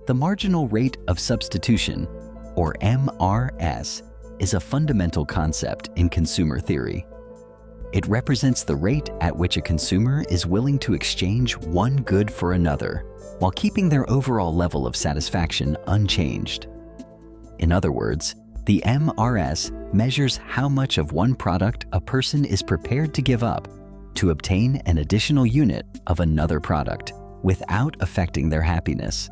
The marginal rate of substitution, or MRS, is a fundamental concept in consumer theory. It represents the rate at which a consumer is willing to exchange one good for another, while keeping their overall level of satisfaction unchanged. In other words, the MRS measures how much of one product a person is prepared to give up to obtain an additional unit of another product without affecting their happiness.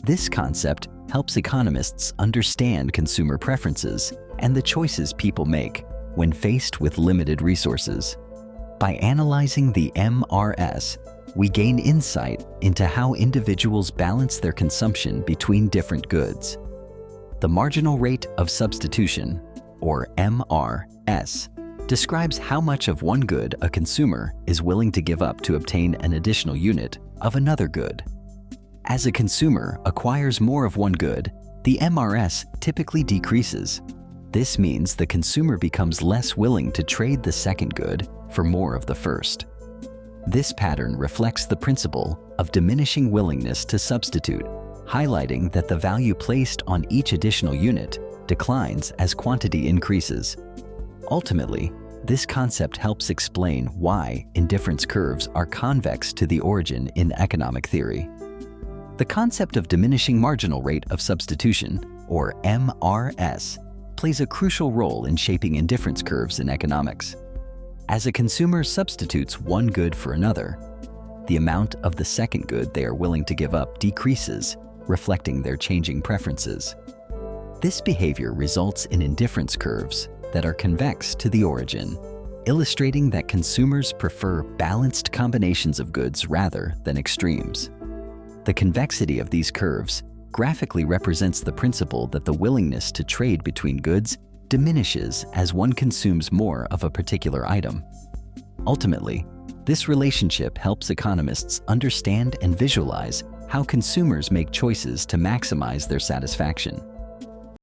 This concept helps economists understand consumer preferences and the choices people make when faced with limited resources. By analyzing the MRS, we gain insight into how individuals balance their consumption between different goods. The marginal rate of substitution, or MRS, describes how much of one good a consumer is willing to give up to obtain an additional unit of another good. As a consumer acquires more of one good, the MRS typically decreases. This means the consumer becomes less willing to trade the second good for more of the first. This pattern reflects the principle of diminishing willingness to substitute, highlighting that the value placed on each additional unit declines as quantity increases. Ultimately, this concept helps explain why indifference curves are convex to the origin in economic theory. The concept of diminishing marginal rate of substitution, or MRS, plays a crucial role in shaping indifference curves in economics. As a consumer substitutes one good for another, the amount of the second good they are willing to give up decreases, reflecting their changing preferences. This behavior results in indifference curves that are convex to the origin, illustrating that consumers prefer balanced combinations of goods rather than extremes. The convexity of these curves graphically represents the principle that the willingness to trade between goods diminishes as one consumes more of a particular item. Ultimately, this relationship helps economists understand and visualize how consumers make choices to maximize their satisfaction.